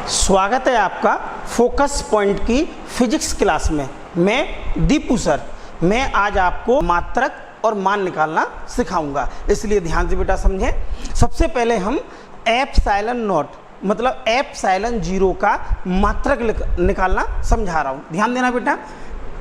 स्वागत है आपका फोकस पॉइंट की फिजिक्स क्लास में। मैं दीपू सर। मैं आज आपको मात्रक और मान निकालना सिखाऊंगा, इसलिए ध्यान से बेटा समझें। सबसे पहले हम एप्सिलॉन नॉट मतलब एप्सिलॉन जीरो का मात्रक निकालना समझा रहा हूँ। ध्यान देना बेटा,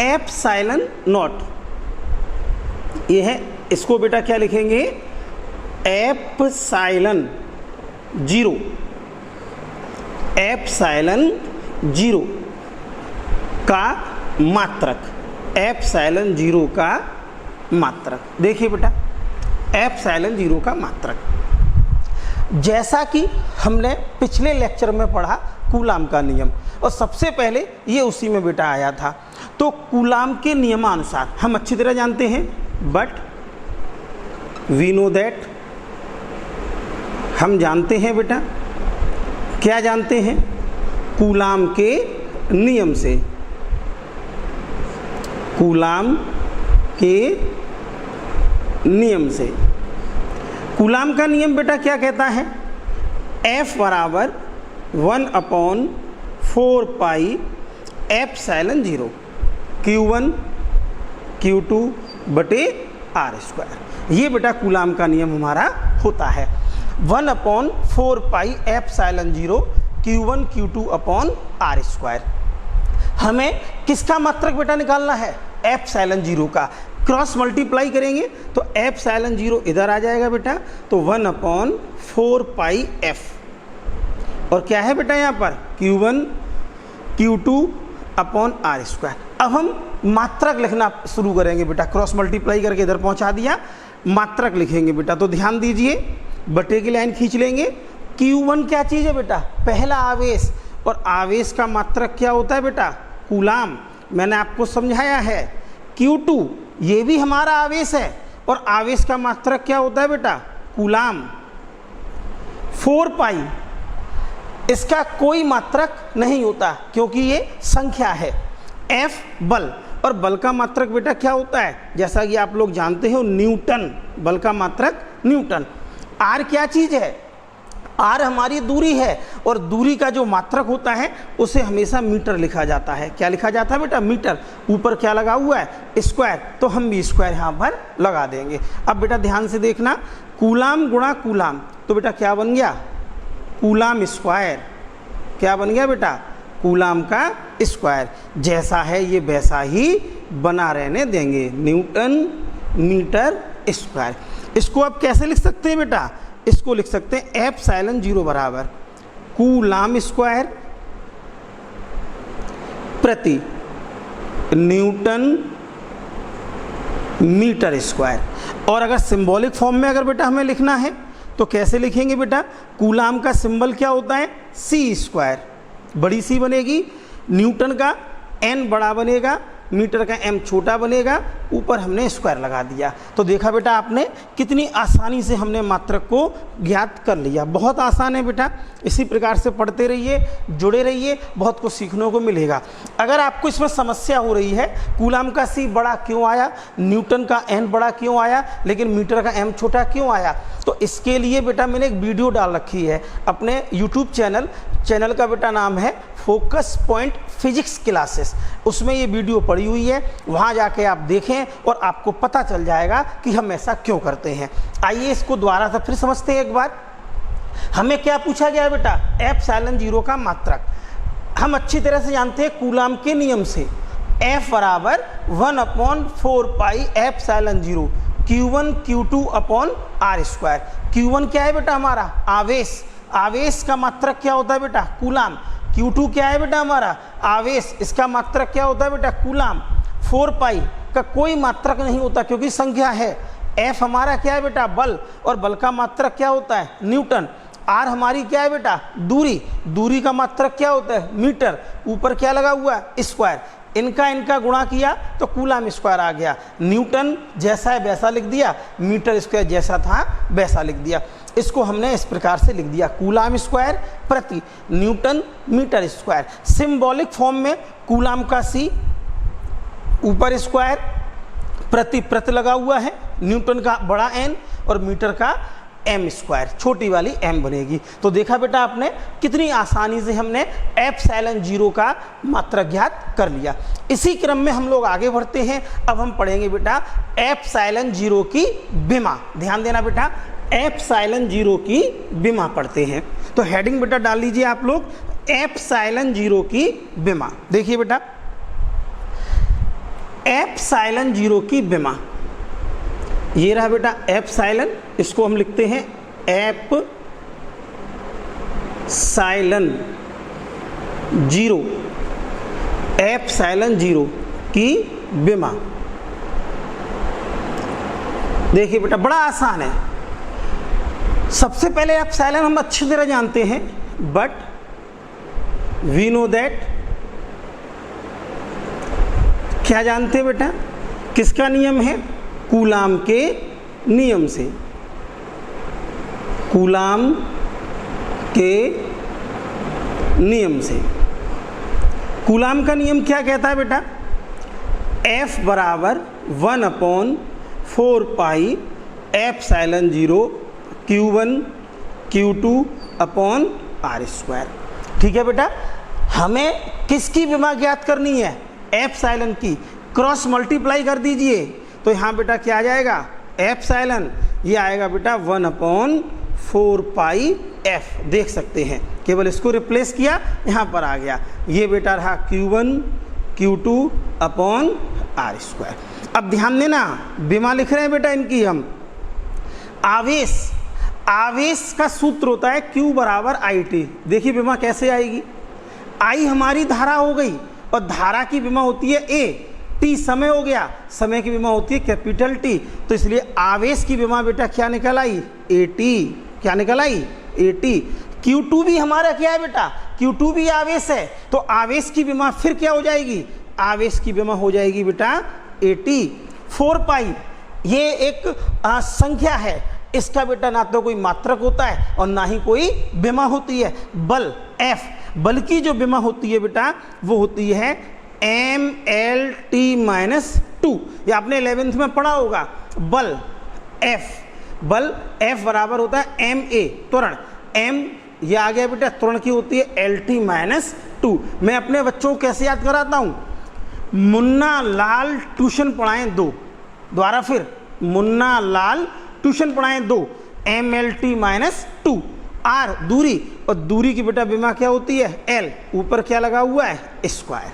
एप्सिलॉन नॉट ये है, इसको बेटा क्या लिखेंगे, एप्सिलॉन जीरो। एप्सिलॉन जीरो का मात्रक, एप्सिलॉन जीरो का मात्रक। देखिए बेटा, एप्सिलॉन जीरो का मात्रक जैसा कि हमने पिछले लेक्चर में पढ़ा कूलाम का नियम, और सबसे पहले ये उसी में बेटा आया था। तो कूलाम के नियमानुसार हम अच्छी तरह जानते हैं, बट वी नो दैट, हम जानते हैं बेटा, क्या जानते हैं, कूलाम के नियम से। कूलाम के नियम से, कूलाम का नियम बेटा क्या कहता है, F बराबर 1/4 pi epsilon zero Q1 Q2 बटे R²। ये बेटा कूलाम का नियम हमारा होता है, 1/4 pi epsilon zero Q1 Q2 upon R²। हमें किसका मात्रक बेटा निकालना है, एप्सिलॉन जीरो का। क्रॉस मल्टीप्लाई करेंगे तो एप्सिलॉन जीरो इधर आ जाएगा बेटा, तो 1/4 पाई F, और क्या है बेटा यहाँ पर Q1 Q2 अपॉन R²। अब हम मात्रक लिखना शुरू करेंगे बेटा, क्रॉस मल्टीप्लाई करके इधर पहुँचा दिया, मात्रक लिखेंगे बेटा। तो ध्यान दीजिए, बटे की लाइन खींच लेंगे। Q1 क्या चीज़ है बेटा, पहला आवेश, और आवेश का मात्रक क्या होता है बेटा, कूलाम। मैंने आपको समझाया है। Q2 ये भी हमारा आवेश है, और आवेश का मात्रक क्या होता है बेटा, कूलाम। 4 पाई इसका कोई मात्रक नहीं होता, क्योंकि ये संख्या है। F बल, और बल का मात्रक बेटा क्या होता है, जैसा कि आप लोग जानते हो, न्यूटन। बल का मात्रक न्यूटन। R क्या चीज़ है, R हमारी दूरी है, और दूरी का जो मात्रक होता है उसे हमेशा मीटर लिखा जाता है। क्या लिखा जाता है बेटा, मीटर। ऊपर क्या लगा हुआ है, स्क्वायर, तो हम भी स्क्वायर यहाँ पर लगा देंगे। अब बेटा ध्यान से देखना, कूलाम गुणा कूलाम, तो बेटा क्या बन गया, कूलाम स्क्वायर। क्या बन गया बेटा, कूलाम का स्क्वायर। जैसा है ये वैसा ही बना रहने देंगे, न्यूटन मीटर स्क्वायर। इसको आप कैसे लिख सकते हैं बेटा, इसको लिख सकते हैं एप्सिलॉन जीरो बराबर कूलाम स्क्वायर प्रति न्यूटन मीटर स्क्वायर। और अगर सिंबॉलिक फॉर्म में अगर बेटा हमें लिखना है तो कैसे लिखेंगे बेटा, कूलाम का सिंबल क्या होता है, C², बड़ी सी बनेगी, न्यूटन का N बड़ा बनेगा, मीटर का M छोटा बनेगा, ऊपर हमने स्क्वायर लगा दिया। तो देखा बेटा आपने, कितनी आसानी से हमने मात्रक को ज्ञात कर लिया। बहुत आसान है बेटा, इसी प्रकार से पढ़ते रहिए, जुड़े रहिए, बहुत कुछ सीखने को मिलेगा। अगर आपको इसमें समस्या हो रही है, कूलाम का C बड़ा क्यों आया, न्यूटन का N बड़ा क्यों आया, लेकिन मीटर का M छोटा क्यों आया, तो इसके लिए बेटा मैंने एक वीडियो डाल रखी है अपने यूट्यूब चैनल का बेटा नाम है फोकस पॉइंट फिजिक्स क्लासेस। उसमें ये वीडियो पड़ी हुई है, वहाँ जाके आप देखें और आपको पता चल जाएगा कि हम ऐसा क्यों करते हैं। आइए इसको दोबारा से फिर समझते हैं एक बार। हमें क्या पूछा गया है बेटा, एप्सिलॉन जीरो का मात्रक। हम अच्छी तरह से जानते हैं कूलाम के नियम से, F बराबर 1/4 pi epsilon zero Q1 Q2 upon R²। Q1 क्या है बेटा, हमारा आवेश। आवेश का मात्रक क्या होता है बेटा, कूलाम। Q2 क्या है बेटा, हमारा आवेश, इसका मात्रक क्या होता है बेटा, कूलाम। 4 पाई का कोई मात्रक नहीं होता, क्योंकि संख्या है। F हमारा क्या है बेटा, बल, और बल का मात्रक क्या होता है, न्यूटन। R हमारी क्या है बेटा, दूरी। दूरी का मात्रक क्या होता है, मीटर। ऊपर क्या लगा हुआ है, स्क्वायर। इनका गुणा किया तो कूलाम स्क्वायर आ गया। न्यूटन जैसा है वैसा लिख दिया, मीटर स्क्वायर जैसा था वैसा लिख दिया। इसको हमने इस प्रकार से लिख दिया, कूलाम स्क्वायर प्रति newton metre square. Symbolic form में कूलाम का C, ऊपर स्क्वायर, प्रति लगा हुआ है, न्यूटन का बड़ा N और मीटर का एम स्क्वायर, छोटी वाली एम बनेगी। तो देखा बेटा आपने कितनी आसानी से हमने एप्सिलॉन जीरो का मात्रक ज्ञात कर लिया। इसी क्रम में हम लोग आगे बढ़ते हैं। अब हम पढ़ेंगे बेटा एप्सिलॉन जीरो की विमा। ध्यान देना बेटा, एप्सिलॉन जीरो की विमा पढ़ते हैं। तो हेडिंग बेटा डाल लीजिए आप लोग, एप्सिलॉन जीरो की विमा। देखिए बेटा एप्सिलॉन जीरो की विमा, ये रहा बेटा एप्सिलॉन, इसको हम लिखते हैं एप्सिलॉन जीरो, एप्सिलॉन जीरो की विमा। देखिए बेटा बड़ा आसान है। सबसे पहले एप्सिलॉन हम अच्छी तरह जानते हैं, बट वी नो दैट, क्या जानते हैं बेटा, किसका नियम है, कूलाम के नियम से, कूलाम के नियम से। कूलाम का नियम क्या कहता है बेटा, F बराबर 1/4 pi epsilon zero Q1 Q2 upon R square. ठीक है बेटा, हमें किसकी विमा ज्ञात करनी है, एप्सिलॉन की। क्रॉस मल्टीप्लाई कर दीजिए तो यहाँ बेटा क्या आ जाएगा, एप्सिलॉन, ये आएगा बेटा 1/4 पाई F। देख सकते हैं, केवल इसको रिप्लेस किया, यहाँ पर आ गया। ये बेटा रहा Q1 Q2 upon R square. अब ध्यान देना, विमा लिख रहे हैं बेटा इनकी हम। आवेश, आवेश का सूत्र होता है Q बराबर IT। देखिए विमा कैसे आएगी, I हमारी धारा हो गई और धारा की विमा होती है A, T समय हो गया, समय की विमा होती है कैपिटल T। तो इसलिए आवेश की विमा बेटा क्या निकल आई, AT। क्या निकल आई, AT। Q2 भी हमारा क्या है बेटा, Q2 भी आवेश है, तो आवेश की विमा फिर क्या हो जाएगी, आवेश की विमा हो जाएगी बेटा AT। 4 पाई ये एक संख्या है, इसका बेटा ना तो कोई मात्रक होता है और ना ही कोई विमा होती है। बल F, बल की जो विमा होती है बेटा वो होती है MLT-2। ये आपने 11th में पढ़ा होगा। बल F, बल F बराबर होता है MA, त्वरण। M ये आ गया बेटा, त्वरण की होती है LT-2। मैं अपने बच्चों को कैसे याद कराता हूँ, मुन्ना लाल ट्यूशन पढ़ाएं 2, द्वारा फिर Munna Lal tuition पढ़ाएं 2, MLT-2। R दूरी, और दूरी की बेटा विमा क्या होती है, L, ऊपर क्या लगा हुआ है, स्क्वायर।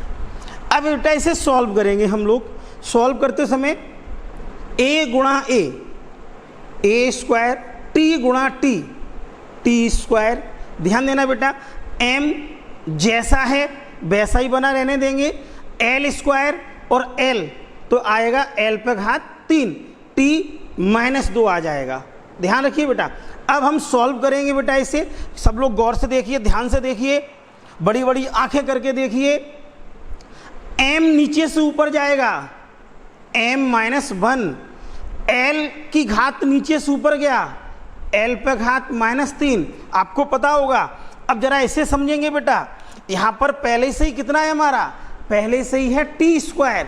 अब बेटा इसे सॉल्व करेंगे हम लोग। सॉल्व करते समय A गुणा A स्क्वायर, T गुणा T स्क्वायर। ध्यान देना बेटा, M जैसा है वैसा ही बना रहने देंगे, L स्क्वायर और L तो आएगा L पे घात 3, T-2 आ जाएगा। ध्यान रखिए बेटा। अब हम सॉल्व करेंगे बेटा इसे, सब लोग गौर से देखिए, ध्यान से देखिए, बड़ी बड़ी आंखें करके देखिए। M नीचे से ऊपर जाएगा, M-1, L की घात नीचे से ऊपर गया, L पे घात -3, आपको पता होगा। अब जरा इसे समझेंगे बेटा, यहाँ पर पहले से ही कितना है हमारा, पहले से ही है T स्क्वायर,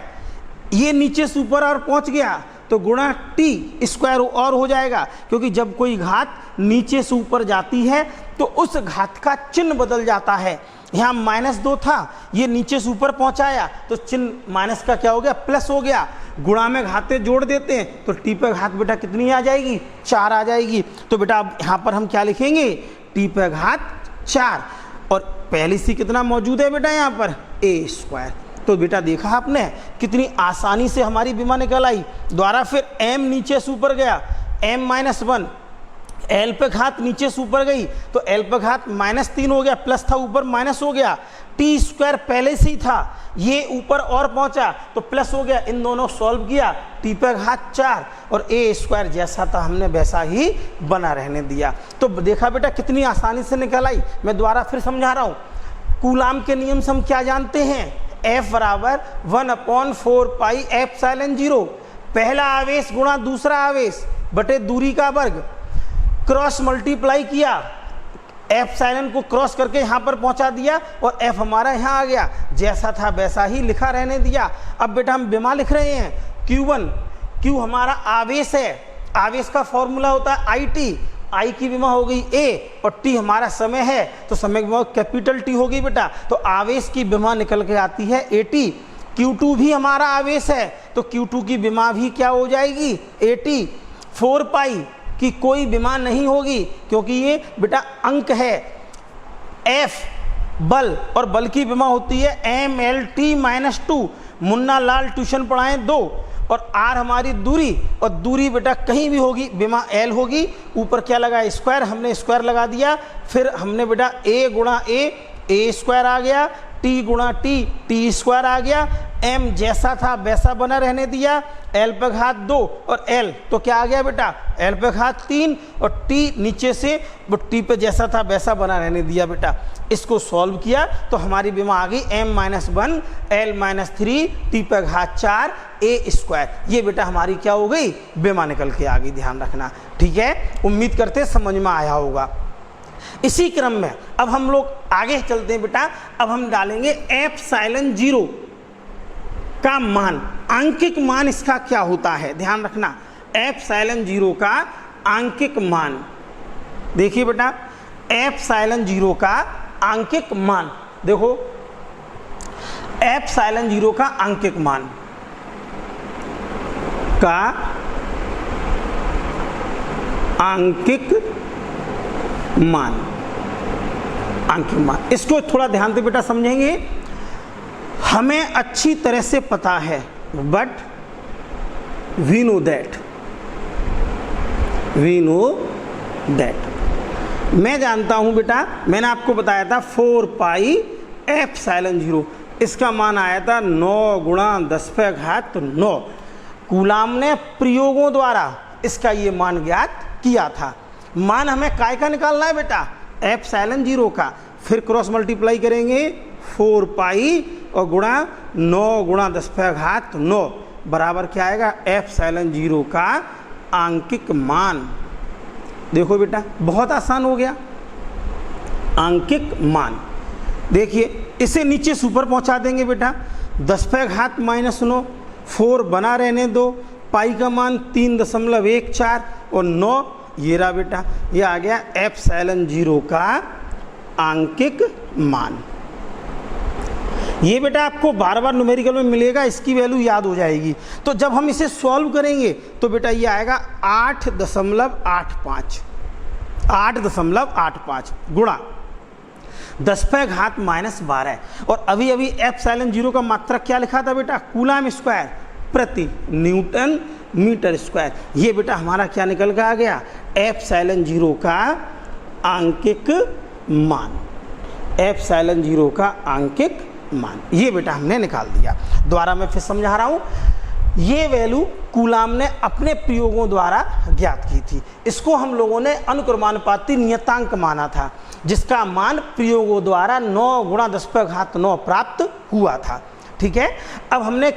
ये नीचे से ऊपर और पहुँच गया तो गुणा T स्क्वायर और हो जाएगा, क्योंकि जब कोई घात नीचे से ऊपर जाती है तो उस घात का चिन्ह बदल जाता है। यहाँ -2 था, ये नीचे से ऊपर पहुँचाया तो चिन्ह माइनस का क्या हो गया, प्लस हो गया। गुणा में घातें जोड़ देते हैं तो T पे घात बेटा कितनी आ जाएगी, 4 आ जाएगी। तो बेटा अब यहाँ पर हम क्या लिखेंगे, T पे घात 4, और पहली सी कितना मौजूद है बेटा यहाँ पर, A स्क्वायर। तो बेटा देखा आपने कितनी आसानी से हमारी विमा निकल आई। द्वारा फिर M नीचे से ऊपर गया, M-1, L पे घात नीचे से ऊपर गई तो L पे घात -3 हो गया, प्लस था ऊपर माइनस हो गया। T स्क्वायर पहले से ही था, ये ऊपर और पहुंचा तो प्लस हो गया, इन दोनों सॉल्व किया, T पे घात 4 और A स्क्वायर जैसा था हमने वैसा ही बना रहने दिया। तो देखा बेटा कितनी आसानी से निकल आई। मैं दोबारा फिर समझा रहा हूँ, कूलाम के नियम से हम क्या जानते हैं, F बराबर 1/4 पाई एप्सिलॉन जीरो, पहला आवेश गुणा दूसरा आवेश बटे दूरी का वर्ग, क्रॉस मल्टीप्लाई किया, एप्सिलॉन को क्रॉस करके यहाँ पर पहुँचा दिया और F हमारा यहाँ आ गया, जैसा था वैसा ही लिखा रहने दिया। अब बेटा हम विमा लिख रहे हैं Q1, Q हमारा आवेश है, आवेश का फॉर्मूला होता है IT, आई की विमा हो गई ए और टी हमारा समय है, तो समय की विमा कैपिटल टी होगी बेटा, तो आवेश की विमा निकल के आती है ए टी। Q2 भी हमारा आवेश है, तो Q2 की विमा भी क्या हो जाएगी ए टी। 4 पाई की कोई विमा नहीं होगी क्योंकि ये बेटा अंक है। F बल, और बल की विमा होती है MLT-2। मुन्ना लाल ट्यूशन पढ़ाएं 2, और R हमारी दूरी, और दूरी बेटा कहीं भी होगी विमा L होगी। ऊपर क्या लगा स्क्वायर, हमने स्क्वायर लगा दिया, फिर हमने बेटा A गुणा A स्क्वायर आ गया, T गुणा T स्क्वायर आ गया, M जैसा था वैसा बना रहने दिया, L पे घात 2 और L तो क्या आ गया बेटा L पे घात 3 और T नीचे से वो T पे जैसा था वैसा बना रहने दिया बेटा। इसको सॉल्व किया तो हमारी विमा आ गई M-1 L-3 T पे घात 4 A स्क्वायर। ये बेटा हमारी क्या हो गई विमा निकल के आ गई, ध्यान रखना, ठीक है। उम्मीद करते समझ में आया होगा। इसी क्रम में अब हम लोग आगे चलते हैं बेटा। अब हम डालेंगे एप्सिलॉन 0 का मान, आंकिक मान इसका क्या होता है, ध्यान रखना। एप्सिलॉन 0 का आंकिक मान, देखिए बेटा एप्सिलॉन 0 का आंकिक मान, देखो एप्सिलॉन 0 का आंकिक मान आंकिक मान, इसको थोड़ा ध्यान से बेटा समझेंगे। हमें अच्छी तरह से पता है, बट वी नो दैट मैं जानता हूं बेटा, मैंने आपको बताया था 4 पाई एप्सिलॉन 0, इसका मान आया था 9 गुणा 10 पे घात 9। कूलाम ने प्रयोगों द्वारा इसका ये मान ज्ञात किया था। मान हमें काय का निकालना है बेटा एप्सिलॉन 0 का, फिर क्रॉस मल्टीप्लाई करेंगे 4 पाई और गुणा 9 गुणा 10 पे घात 9 बराबर क्या आएगा एप्सिलॉन 0 का आंकिक मान। देखो बेटा बहुत आसान हो गया, आंकिक मान। देखिए इसे नीचे सुपर पहुंचा देंगे बेटा, 10 पे घात -9, 4 बना रहने दो, पाई का मान 3.14 और 9, ये रहा बेटा, ये आ गया एप्सिलॉन 0 का आंकिक मान। ये बेटा आपको बार बार न्यूमेरिकल में मिलेगा, इसकी वैल्यू याद हो जाएगी। तो जब हम इसे सॉल्व करेंगे तो बेटा ये आएगा 8.85 गुणा 10 पे घात -12। और अभी अभी एप्सिलॉन 0 का मात्रक क्या लिखा था बेटा कूलाम स्क्वायर प्रति न्यूटन मीटर स्क्वायर। ये बेटा हमारा क्या निकल के आ गया एप्सिलॉन 0 का आंकिक मान, एप्सिलॉन 0 का आंकिक मान, ये बेटा हमने निकाल दिया। दोबारा मैं फिर समझा रहा हूं, ये वैल्यू कूलाम ने अपने प्रयोगों द्वारा ज्ञात की थी। इसको हम लोगों ने अनुक्रमानुपाती नियतांक माना था, जिसका मान प्रयोगों द्वारा 9 गुणा 10 पे घात 9 प्राप्त हुआ था, ठीक है। अब हमने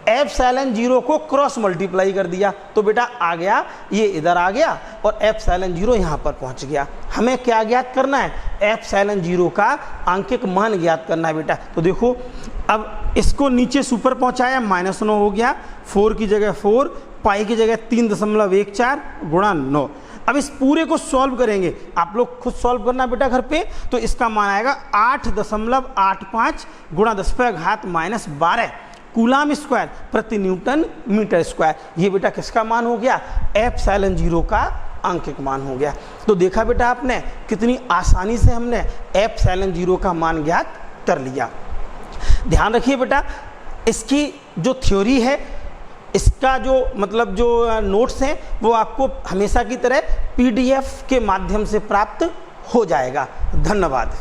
एप्सिलॉन 0 को क्रॉस मल्टीप्लाई कर दिया तो बेटा आ गया, ये इधर आ गया और एप्सिलॉन 0 यहाँ पर पहुँच गया। हमें क्या ज्ञात करना है एप्सिलॉन 0 का आंकिक मान ज्ञात करना है बेटा। तो देखो अब इसको नीचे सुपर पहुँचाया, -9 हो गया, 4 की जगह 4, पाई की जगह 3.14 गुणा 9। अब इस पूरे को सॉल्व करेंगे, आप लोग खुद सॉल्व करना बेटा घर पे। तो इसका मान आएगा 8.85 गुणा 10 पे घात -12 कूलाम स्क्वायर प्रति न्यूटन मीटर स्क्वायर। ये बेटा किसका मान हो गया एप्सिलॉन 0 का आंकिक मान हो गया। तो देखा बेटा आपने कितनी आसानी से हमने एप्सिलॉन 0 का मान ज्ञात कर लिया। ध्यान रखिए बेटा, इसकी जो थ्योरी है, इसका जो मतलब जो नोट्स हैं वो आपको हमेशा की तरह PDF के माध्यम से प्राप्त हो जाएगा। धन्यवाद।